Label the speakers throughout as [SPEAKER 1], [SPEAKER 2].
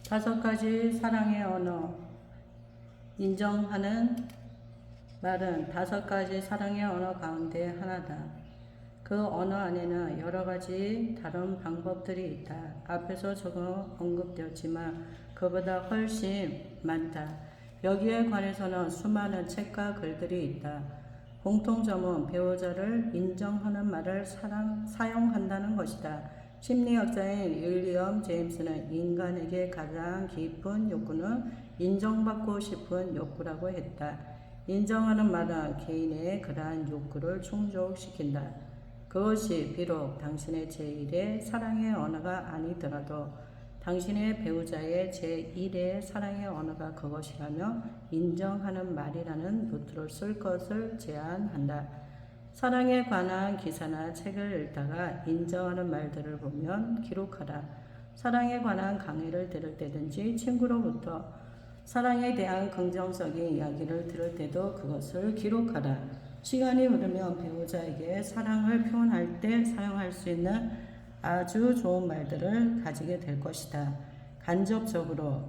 [SPEAKER 1] 5가지 사랑의 언어. 인정하는 말은 5가지 사랑의 언어 가운데 하나다. 그 언어 안에는 여러 가지 다른 방법들이 있다. 앞에서 조금 언급되었지만 그보다 훨씬 많다. 여기에 관해서는 수많은 책과 글들이 있다. 공통점은 배우자를 인정하는 말을 사용한다는 것이다. 심리학자인 윌리엄 제임스는 인간에게 가장 깊은 욕구는 인정받고 싶은 욕구라고 했다. 인정하는 말은 개인의 그러한 욕구를 충족시킨다. 그것이 비록 당신의 제1의 사랑의 언어가 아니더라도 당신의 배우자의 제1의 사랑의 언어가 그것이라며 인정하는 말이라는 노트를 쓸 것을 제안한다. 사랑에 관한 기사나 책을 읽다가 인정하는 말들을 보면 기록하라. 사랑에 관한 강의를 들을 때든지 친구로부터 사랑에 대한 긍정적인 이야기를 들을 때도 그것을 기록하라. 시간이 흐르면 배우자에게 사랑을 표현할 때 사용할 수 있는 아주 좋은 말들을 가지게 될 것이다. 간접적으로,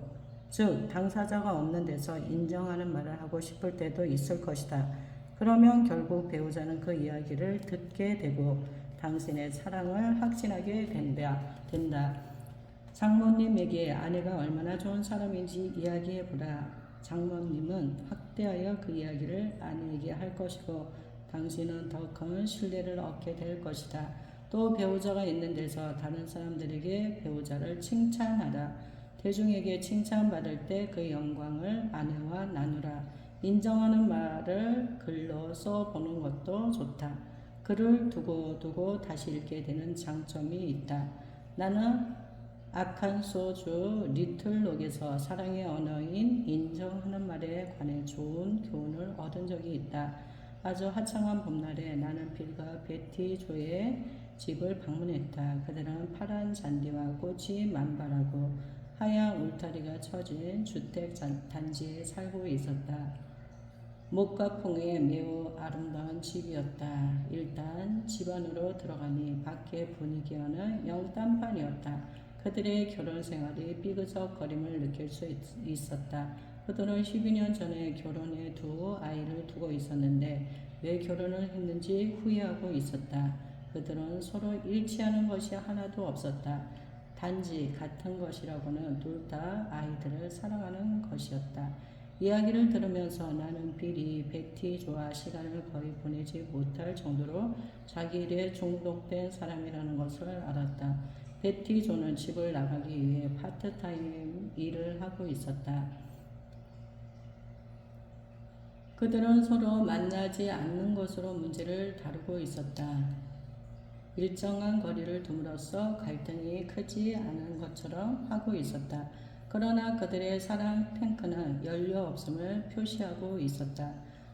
[SPEAKER 1] 즉 당사자가 없는 데서 인정하는 말을 하고 싶을 때도 있을 것이다. 그러면 결국 배우자는 그 이야기를 듣게 되고 당신의 사랑을 확신하게 된다. 장모님에게 아내가 얼마나 좋은 사람인지 이야기해보라. 장모님은 확대하여 그 이야기를 아내에게 할 것이고 당신은 더 큰 신뢰를 얻게 될 것이다. 또 배우자가 있는 데서 다른 사람들에게 배우자를 칭찬하라. 대중에게 칭찬받을 때 그 영광을 아내와 나누라. 인정하는 말을 글로 써보는 것도 좋다. 글을 두고 다시 읽게 되는 장점이 있다. 나는 아칸소주 리틀록에서 사랑의 언어인 인정하는 말에 관해 좋은 교훈을 얻은 적이 있다. 아주 화창한 봄날에 나는 빌과 베티 조의 집을 방문했다. 그들은 파란 잔디와 꽃이 만발하고 하얀 울타리가 쳐진 주택 단지에 살고 있었다. 목과 풍에 매우 아름다운 집이었다. 일단 집 안으로 들어가니 밖의 분위기와는 영 딴판이었다. 그들의 결혼 생활이 삐그덕거림을 느낄 수 있었다. 그들은 12년 전에 결혼해 2아이를 두고 있었는데 왜 결혼을 했는지 후회하고 있었다. 그들은 서로 일치하는 것이 하나도 없었다. 단지 같은 것이라고는 둘 다 아이들을 사랑하는 것이었다. 이야기를 들으면서 나는 빌이 베티 조와 시간을 거의 보내지 못할 정도로 자기 일에 중독된 사람이라는 것을 알았다. 베티 조는 집을 나가기 위해 파트타임 일을 하고 있었다. 그들은 서로 만나지 않는 것으로 문제를 다루고 있었다. 일정한 거리를 둠으로써 갈등이 크지 않은 것처럼 하고 있었다. 그러나 그들의 사랑 탱크는 연료 없음을 표시하고 있었다.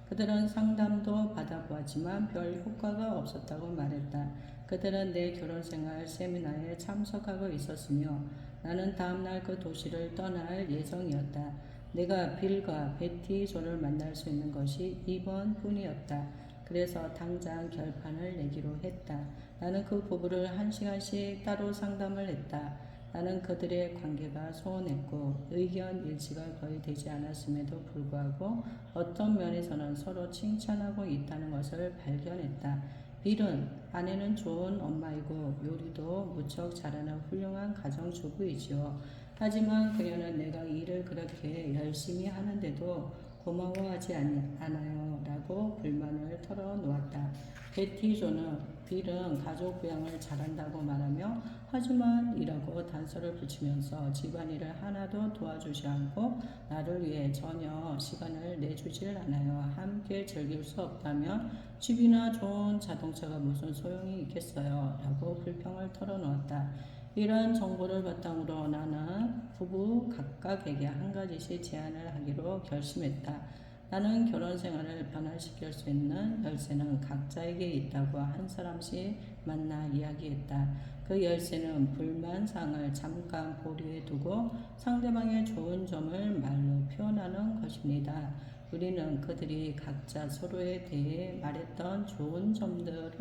[SPEAKER 1] 그들은 상담도 받아보았지만 별 효과가 없었다고 말했다. 그들은 내 결혼생활 세미나에 참석하고 있었으며 나는 다음날 그 도시를 떠날 예정이었다. 내가 빌과 베티 조를 만날 수 있는 것이 이번뿐이었다. 그래서 당장 결판을 내기로 했다. 나는 그 부부를 1시간씩 따로 상담을 했다. 나는 그들의 관계가 소원했고 의견 일치가 거의 되지 않았음에도 불구하고 어떤 면에서는 서로 칭찬하고 있다는 것을 발견했다. 빌은 아내는 좋은 엄마이고 요리도 무척 잘하는 훌륭한 가정주부이지요. 하지만 그녀는 내가 일을 그렇게 열심히 하는데도 고마워하지 않아요 라고 불만을 털어놓았다. 베티 조는 빌은 가족 부양을 잘한다고 말하며 하지만 이라고 단서를 붙이면서 집안일을 하나도 도와주지 않고 나를 위해 전혀 시간을 내주질 않아요. 함께 즐길 수 없다면 집이나 좋은 자동차가 무슨 소용이 있겠어요 라고 불평을 털어놓았다. 이러한 정보를 바탕으로 나는 부부 각각에게 한 가지씩 제안을 하기로 결심했다. 나는 결혼 생활을 변화시킬 수 있는 열쇠는 각자에게 있다고 한 사람씩 만나 이야기했다. 그 열쇠는 불만사항을 잠깐 보류해 두고 상대방의 좋은 점을 말로 표현하는 것입니다. 우리는 그들이 각자 서로에 대해 말했던 좋은 점들을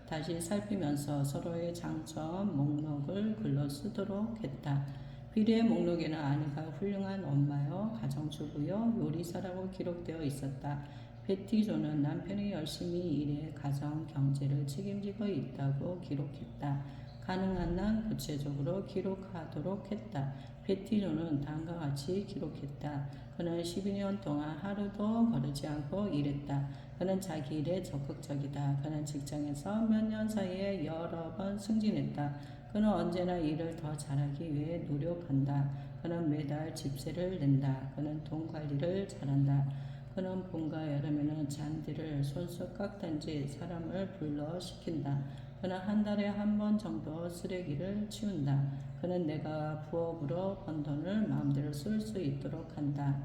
[SPEAKER 1] 다시 살피면서 서로의 장점 목록을 글로 쓰도록 했다. 비리의 목록에는 아내가 훌륭한 엄마요, 가정주부요, 요리사라고 기록되어 있었다. 베티 조는 남편이 열심히 일해 가정 경제를 책임지고 있다고 기록했다. 가능한 한 구체적으로 기록하도록 했다. 베티 조는 다음과 같이 기록했다. 그는 12년 동안 하루도 거르지 않고 일했다. 그는 자기 일에 적극적이다. 그는 직장에서 몇 년 사이에 여러 번 승진했다. 그는 언제나 일을 더 잘하기 위해 노력한다. 그는 매달 집세를 낸다. 그는 돈 관리를 잘한다. 그는 봄과 여름에는 잔디를 손수 깎든지 사람을 불러 시킨다. 그는 한 달에 한 번 정도 쓰레기를 치운다. 그는 내가 부업으로 번 돈을 마음대로 쓸 수 있도록 한다.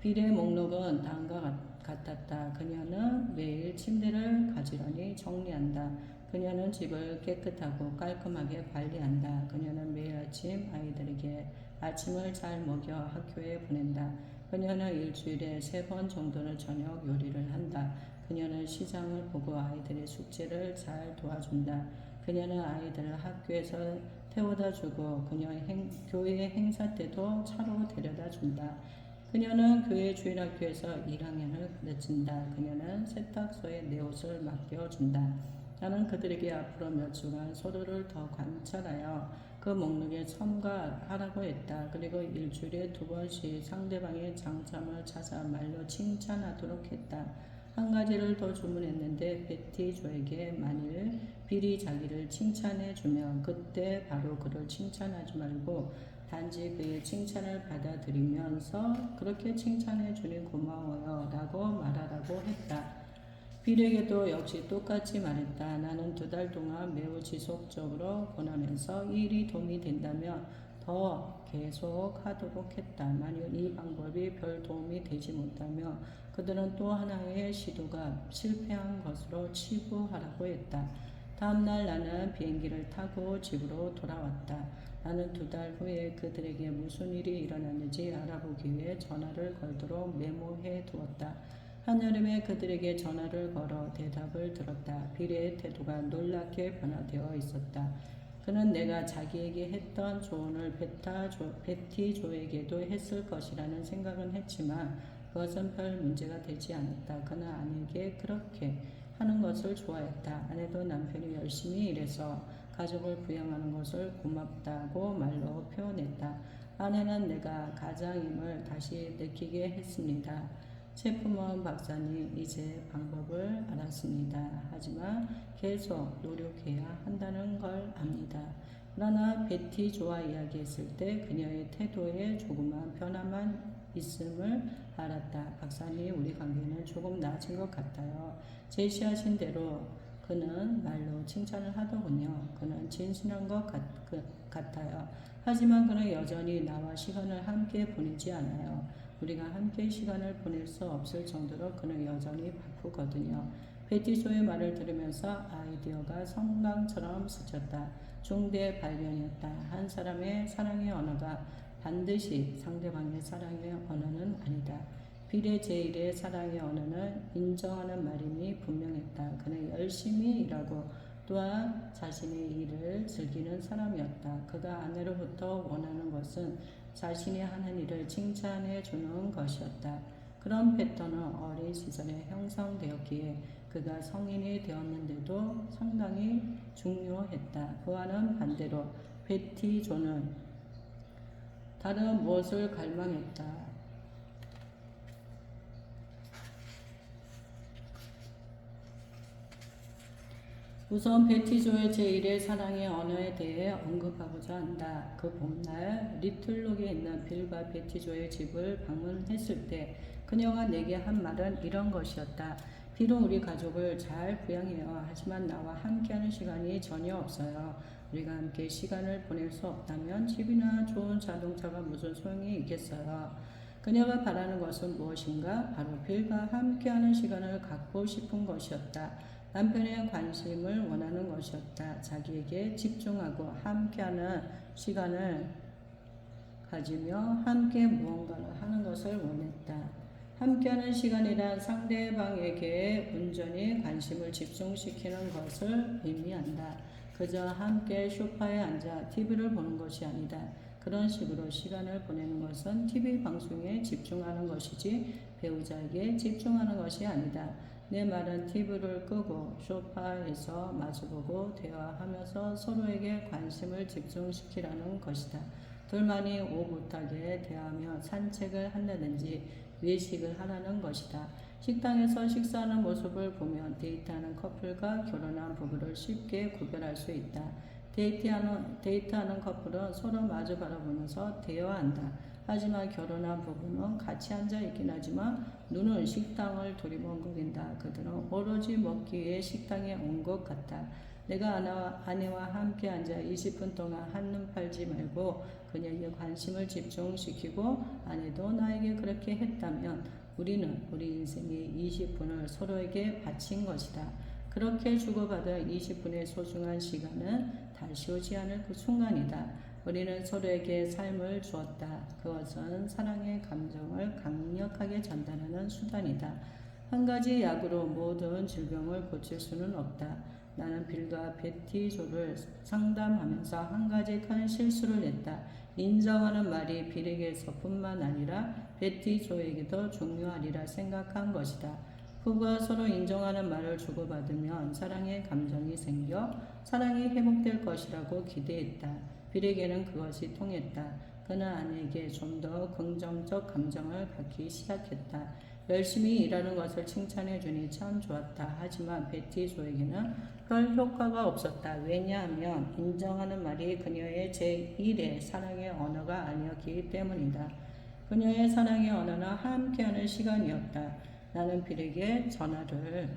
[SPEAKER 1] 비례 목록은 다음과 같았다. 그녀는 매일 침대를 가지런히 정리한다. 그녀는 집을 깨끗하고 깔끔하게 관리한다. 그녀는 매일 아침 아이들에게 아침을 잘 먹여 학교에 보낸다. 그녀는 일주일에 3번 정도는 저녁 요리를 한다. 그녀는 시장을 보고 아이들의 숙제를 잘 도와준다. 그녀는 아이들을 학교에서 태워다 주고 교회 행사 때도 차로 데려다 준다. 그녀는 교회 주일학교에서 1학년을 가르친다. 그녀는 세탁소에 내 옷을 맡겨준다. 나는 그들에게 앞으로 몇 주간 서로를 더 관찰하여 그 목록에 첨가하라고 했다. 그리고 일주일에 2번씩 상대방의 장점을 찾아 말로 칭찬하도록 했다. 한 가지를 더 주문했는데 베티 조에게 만일 빌이 자기를 칭찬해주면 그때 바로 그를 칭찬하지 말고 단지 그의 칭찬을 받아들이면서 그렇게 칭찬해주니 고마워요 라고 말하라고 했다. 빌에게도 역시 똑같이 말했다. 나는 2달 동안 매우 지속적으로 권하면서 이 일이 도움이 된다면 더 계속 하도록 했다. 만약 이 방법이 별 도움이 되지 못하면 그들은 또 하나의 시도가 실패한 것으로 치부하라고 했다. 다음날 나는 비행기를 타고 집으로 돌아왔다. 나는 2달 후에 그들에게 무슨 일이 일어났는지 알아보기 위해 전화를 걸도록 메모해 두었다. 한여름에 그들에게 전화를 걸어 대답을 들었다. 빌의 태도가 놀랍게 변화되어 있었다. 그는 내가 자기에게 했던 조언을 베티 조에게도 했을 것이라는 생각은 했지만 그것은 별 문제가 되지 않았다. 그는 아내에게 그렇게 하는 것을 좋아했다. 아내도 남편이 열심히 일해서 가족을 부양하는 것을 고맙다고 말로 표현했다. 아내는 내가 가장임을 다시 느끼게 했습니다. 체프먼 박사님, 이제 방법을 알았습니다. 하지만 계속 노력해야 한다는 걸 압니다. 그러나 베티 조와 이야기했을 때 그녀의 태도에 조그만 변화만 있음을 알았다. 박사님, 우리 관계는 조금 나아진 것 같아요. 제시하신 대로 그는 말로 칭찬을 하더군요. 그는 진실한 것 같아요. 하지만 그는 여전히 나와 시간을 함께 보내지 않아요. 우리가 함께 시간을 보낼 수 없을 정도로 그는 여전히 바쁘거든요. 베티조의 말을 들으면서 아이디어가 성강처럼 스쳤다. 중대 발견이었다. 한 사람의 사랑의 언어가 반드시 상대방의 사랑의 언어는 아니다. 빌의 제1의 사랑의 언어는 인정하는 말임이 분명했다. 그는 열심히 일하고 또한 자신의 일을 즐기는 사람이었다. 그가 아내로부터 원하는 것은 자신이 하는 일을 칭찬해 주는 것이었다. 그런 패턴은 어린 시절에 형성되었기에 그가 성인이 되었는데도 상당히 중요했다. 그와는 반대로 베티 조는 다른 무엇을 갈망했다. 우선 베티조의 제1의 사랑의 언어에 대해 언급하고자 한다. 그 봄날 리틀록에 있는 빌과 베티조의 집을 방문했을 때 그녀가 내게 한 말은 이런 것이었다. 빌은 우리 가족을 잘 부양해요. 하지만 나와 함께하는 시간이 전혀 없어요. 우리가 함께 시간을 보낼 수 없다면 집이나 좋은 자동차가 무슨 소용이 있겠어요. 그녀가 바라는 것은 무엇인가? 바로 빌과 함께하는 시간을 갖고 싶은 것이었다. 남편의 관심을 원하는 것이었다. 자기에게 집중하고 함께하는 시간을 가지며 함께 무언가를 하는 것을 원했다. 함께하는 시간이란 상대방에게 온전히 관심을 집중시키는 것을 의미한다. 그저 함께 소파에 앉아 TV를 보는 것이 아니다. 그런 식으로 시간을 보내는 것은 TV 방송에 집중하는 것이지 배우자에게 집중하는 것이 아니다. 내 말은 TV를 끄고 소파에서 마주보고 대화하면서 서로에게 관심을 집중시키라는 것이다. 둘만이 오붓하게 대하며 산책을 한다든지 외식을 하라는 것이다. 식당에서 식사하는 모습을 보면 데이트하는 커플과 결혼한 부부를 쉽게 구별할 수 있다. 데이트하는 커플은 서로 마주 바라보면서 대화한다. 하지만 결혼한 부부는 같이 앉아 있긴 하지만 눈은 식당을 두리번거린다. 그들은 오로지 먹기 위해 식당에 온 것 같다. 내가 아내와 함께 앉아 20분 동안 한눈 팔지 말고 그녀에게 관심을 집중시키고 아내도 나에게 그렇게 했다면 우리는 우리 인생의 20분을 서로에게 바친 것이다. 그렇게 주고받은 20분의 소중한 시간은 다시 오지 않을 그 순간이다. 우리는 서로에게 삶을 주었다. 그것은 사랑의 감정을 강력하게 전달하는 수단이다. 한 가지 약으로 모든 질병을 고칠 수는 없다. 나는 빌과 베티 조를 상담하면서 한 가지 큰 실수를 했다. 인정하는 말이 빌에게서뿐만 아니라 베티 조에게도 중요하리라 생각한 것이다. 부부가 서로 인정하는 말을 주고받으면 사랑의 감정이 생겨 사랑이 회복될 것이라고 기대했다. 빌에게는 그것이 통했다. 그는 아내에게 좀 더 긍정적 감정을 갖기 시작했다. 열심히 일하는 것을 칭찬해 주니 참 좋았다. 하지만 베티 조에게는 별 효과가 없었다. 왜냐하면 인정하는 말이 그녀의 제1의 사랑의 언어가 아니었기 때문이다. 그녀의 사랑의 언어는 함께하는 시간이었다. 나는 빌에게 전화를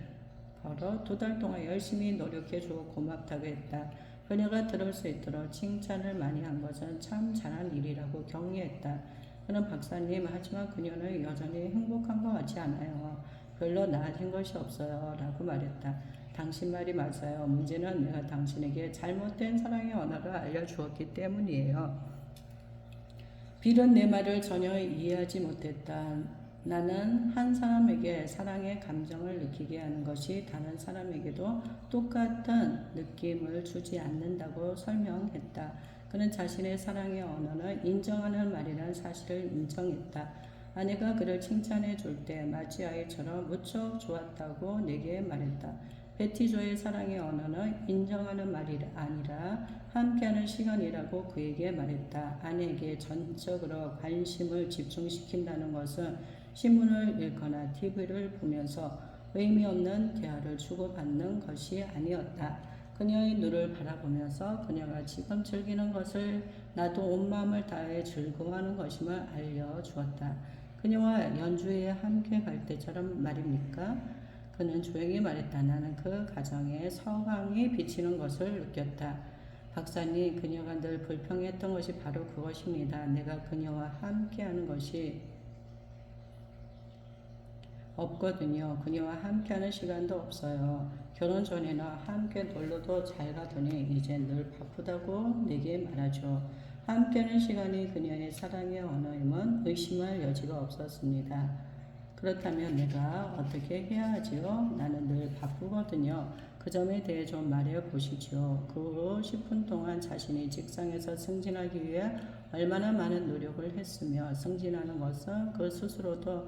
[SPEAKER 1] 걸어 2달 동안 열심히 노력해 주고 고맙다고 했다. 그녀가 들을 수 있도록 칭찬을 많이 한 것은 참 잘한 일이라고 격려했다. 그는 박사님, 하지만 그녀는 여전히 행복한 것 같지 않아요. 별로 나아진 것이 없어요. 라고 말했다. 당신 말이 맞아요. 문제는 내가 당신에게 잘못된 사랑의 언어를 알려주었기 때문이에요. 빌은 내 말을 전혀 이해하지 못했다. 나는 한 사람에게 사랑의 감정을 느끼게 하는 것이 다른 사람에게도 똑같은 느낌을 주지 않는다고 설명했다. 그는 자신의 사랑의 언어는 인정하는 말이라는 사실을 인정했다. 아내가 그를 칭찬해 줄 때 마치 아이처럼 무척 좋았다고 내게 말했다. 베티조의 사랑의 언어는 인정하는 말이 아니라 함께하는 시간이라고 그에게 말했다. 아내에게 전적으로 관심을 집중시킨다는 것은 신문을 읽거나 TV를 보면서 의미 없는 대화를 주고받는 것이 아니었다. 그녀의 눈을 바라보면서 그녀가 지금 즐기는 것을 나도 온 마음을 다해 즐거워하는 것임을 알려주었다. 그녀와 연주회에 함께 갈 때처럼 말입니까? 그는 조용히 말했다. 나는 그 가정에 서광이 비치는 것을 느꼈다. 박사님, 그녀가 늘 불평했던 것이 바로 그것입니다. 내가 그녀와 함께하는 것이 없거든요. 그녀와 함께하는 시간도 없어요. 결혼 전에는 함께 놀러도 잘 가더니 이제 늘 바쁘다고 내게 말하죠. 함께하는 시간이 그녀의 사랑의 언어임은 의심할 여지가 없었습니다. 그렇다면 내가 어떻게 해야 하지요? 나는 늘 바쁘거든요. 그 점에 대해 좀 말해 보시죠. 그 후 10분 동안 자신이 직장에서 승진하기 위해 얼마나 많은 노력을 했으며 승진하는 것은 그 스스로도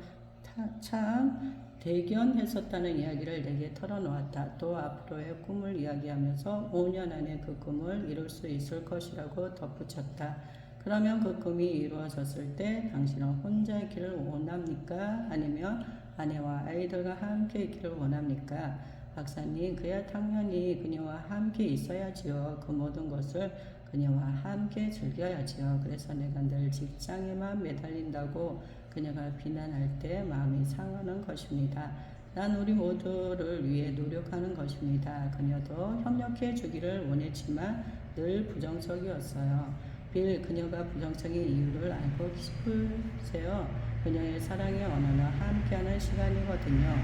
[SPEAKER 1] 참 대견했었다는 이야기를 내게 털어놓았다. 또 앞으로의 꿈을 이야기하면서 5년 안에 그 꿈을 이룰 수 있을 것이라고 덧붙였다. 그러면 그 꿈이 이루어졌을 때 당신은 혼자 있기를 원합니까? 아니면 아내와 아이들과 함께 있기를 원합니까? 박사님, 그야 당연히 그녀와 함께 있어야지요. 그 모든 것을 그녀와 함께 즐겨야지요. 그래서 내가 늘 직장에만 매달린다고 그녀가 비난할 때 마음이 상하는 것입니다. 난 우리 모두를 위해 노력하는 것입니다. 그녀도 협력해 주기를 원했지만 늘 부정적이었어요. 빌, 그녀가 부정적인 이유를 알고 싶으세요? 그녀의 사랑의 언어는 함께하는 시간이거든요.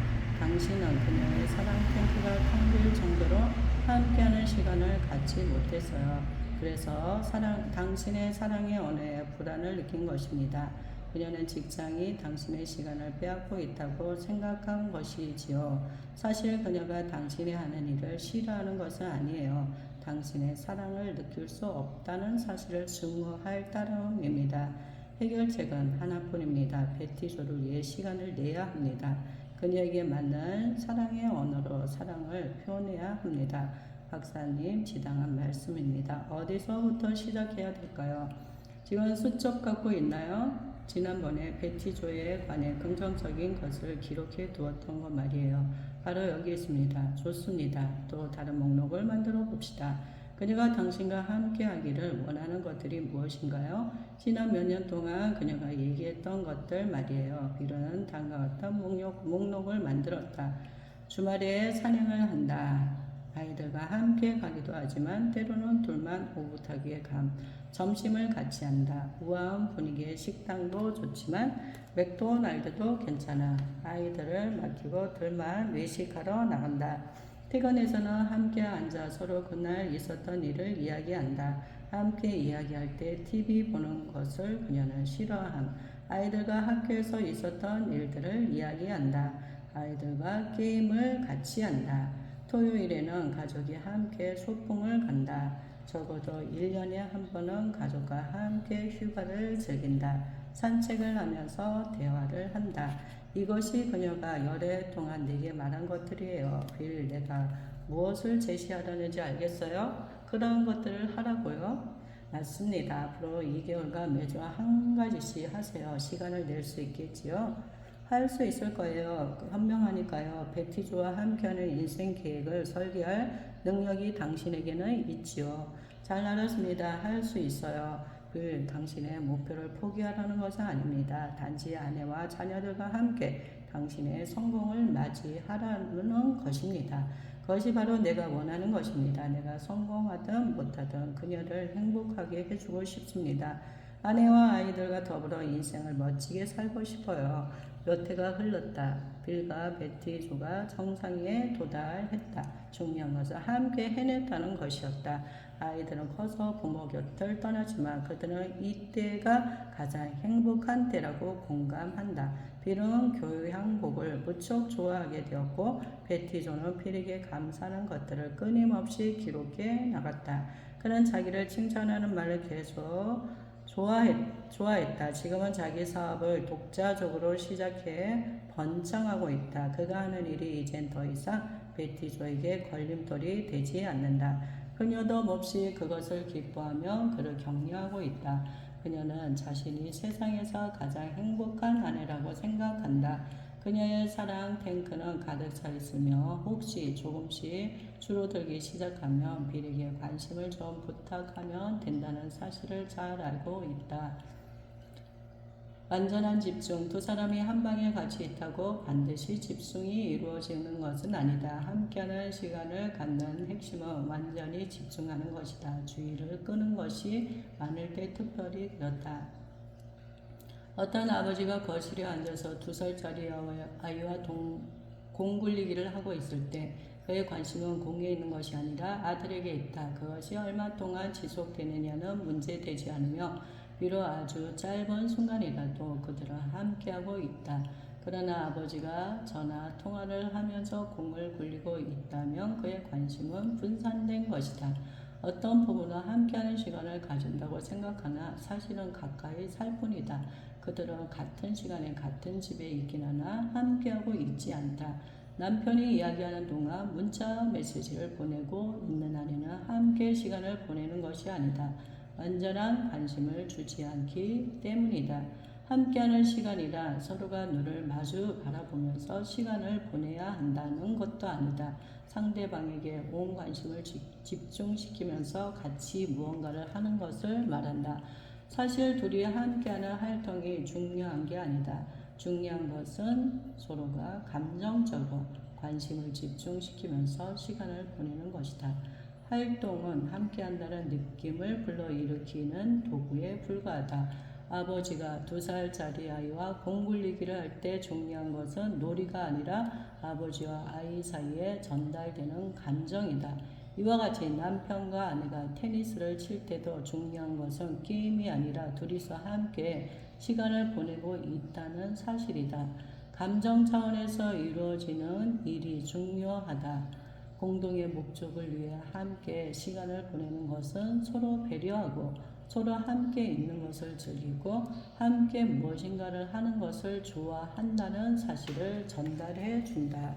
[SPEAKER 1] 당신은 그녀의 사랑 탱크가 텅 빌 정도로 함께하는 시간을 갖지 못했어요. 그래서 당신의 사랑의 언어에 불안을 느낀 것입니다. 그녀는 직장이 당신의 시간을 빼앗고 있다고 생각한 것이지요. 사실 그녀가 당신이 하는 일을 싫어하는 것은 아니에요. 당신의 사랑을 느낄 수 없다는 사실을 증오할 따름입니다. 해결책은 하나뿐입니다. 베티조를 위해 시간을 내야 합니다. 그녀에게 맞는 사랑의 언어로 사랑을 표현해야 합니다. 박사님, 지당한 말씀입니다. 어디서부터 시작해야 될까요? 지금 수첩 갖고 있나요? 지난번에 베티조에 관해 긍정적인 것을 기록해 두었던 것 말이에요. 바로 여기 있습니다. 좋습니다. 또 다른 목록을 만들어 봅시다. 그녀가 당신과 함께 하기를 원하는 것들이 무엇인가요? 지난 몇 년 동안 그녀가 얘기했던 것들 말이에요. 빌은 다음과 같은 목록을 만들었다. 주말에 사냥을 한다. 아이들과 함께 가기도 하지만 때로는 둘만 오붓하게 감. 점심을 같이 한다. 우아한 분위기의 식당도 좋지만 맥도날드도 괜찮아. 아이들을 맡기고 둘만 외식하러 나간다. 퇴근해서는 함께 앉아 서로 그날 있었던 일을 이야기한다. 함께 이야기할 때 TV 보는 것을 그녀는 싫어함. 아이들과 학교에서 있었던 일들을 이야기한다. 아이들과 게임을 같이 한다. 토요일에는 가족이 함께 소풍을 간다. 적어도 1년에 한 번은 가족과 함께 휴가를 즐긴다. 산책을 하면서 대화를 한다. 이것이 그녀가 열애 동안 내게 말한 것들이에요. 빌, 내가 무엇을 제시하려는지 알겠어요? 그런 것들을 하라고요? 맞습니다. 앞으로 2개월간 매주 한 가지씩 하세요. 시간을 낼 수 있겠지요? 할 수 있을 거예요. 현명하니까요. 베티조와 함께하는 인생 계획을 설계할 능력이 당신에게는 있지요. 잘 알았습니다. 할 수 있어요. 빌, 당신의 목표를 포기하라는 것은 아닙니다. 단지 아내와 자녀들과 함께 당신의 성공을 맞이하라는 것입니다. 그것이 바로 내가 원하는 것입니다. 내가 성공하든 못하든 그녀를 행복하게 해주고 싶습니다. 아내와 아이들과 더불어 인생을 멋지게 살고 싶어요. 몇 해가 흘렀다. 빌과 베티조가 정상에 도달했다. 중요한 것은 함께 해냈다는 것이었다. 아이들은 커서 부모 곁을 떠나지만 그들은 이때가 가장 행복한 때라고 공감한다. 빌은 교양복을 무척 좋아하게 되었고 베티조는 빌에게 감사하는 것들을 끊임없이 기록해 나갔다. 그는 자기를 칭찬하는 말을 계속 좋아했다. 지금은 자기 사업을 독자적으로 시작해 번창하고 있다. 그가 하는 일이 이젠 더 이상 베티조에게 걸림돌이 되지 않는다. 그녀도 몹시 그것을 기뻐하며 그를 격려하고 있다. 그녀는 자신이 세상에서 가장 행복한 아내라고 생각한다. 그녀의 사랑 탱크는 가득 차 있으며 혹시 조금씩 줄어들기 시작하면 빌에게 관심을 좀 부탁하면 된다는 사실을 잘 알고 있다. 완전한 집중, 두 사람이 한 방에 같이 있다고 반드시 집중이 이루어지는 것은 아니다. 함께하는 시간을 갖는 핵심은 완전히 집중하는 것이다. 주의를 끄는 것이 많을 때 특별히 그렇다. 어떤 아버지가 거실에 앉아서 2살짜리 아이와 공 굴리기를 하고 있을 때 그의 관심은 공에 있는 것이 아니라 아들에게 있다. 그것이 얼마 동안 지속되느냐는 문제되지 않으며 비록 아주 짧은 순간이라도 그들은 함께하고 있다. 그러나 아버지가 전화 통화를 하면서 공을 굴리고 있다면 그의 관심은 분산된 것이다. 어떤 부부는 함께하는 시간을 가진다고 생각하나 사실은 가까이 살 뿐이다. 그들은 같은 시간에 같은 집에 있긴 하나 함께하고 있지 않다. 남편이 이야기하는 동안 문자 메시지를 보내고 있는 아내는 함께 시간을 보내는 것이 아니다. 완전한 관심을 주지 않기 때문이다. 함께하는 시간이란 서로가 눈을 마주 바라보면서 시간을 보내야 한다는 것도 아니다. 상대방에게 온 관심을 집중시키면서 같이 무언가를 하는 것을 말한다. 사실 둘이 함께하는 활동이 중요한 게 아니다. 중요한 것은 서로가 감정적으로 관심을 집중시키면서 시간을 보내는 것이다. 활동은 함께한다는 느낌을 불러일으키는 도구에 불과하다. 아버지가 2살짜리 아이와 공 굴리기를 할 때 중요한 것은 놀이가 아니라 아버지와 아이 사이에 전달되는 감정이다. 이와 같이 남편과 아내가 테니스를 칠 때도 중요한 것은 게임이 아니라 둘이서 함께 시간을 보내고 있다는 사실이다. 감정 차원에서 이루어지는 일이 중요하다. 공동의 목적을 위해 함께 시간을 보내는 것은 서로 배려하고 서로 함께 있는 것을 즐기고 함께 무엇인가를 하는 것을 좋아한다는 사실을 전달해 준다.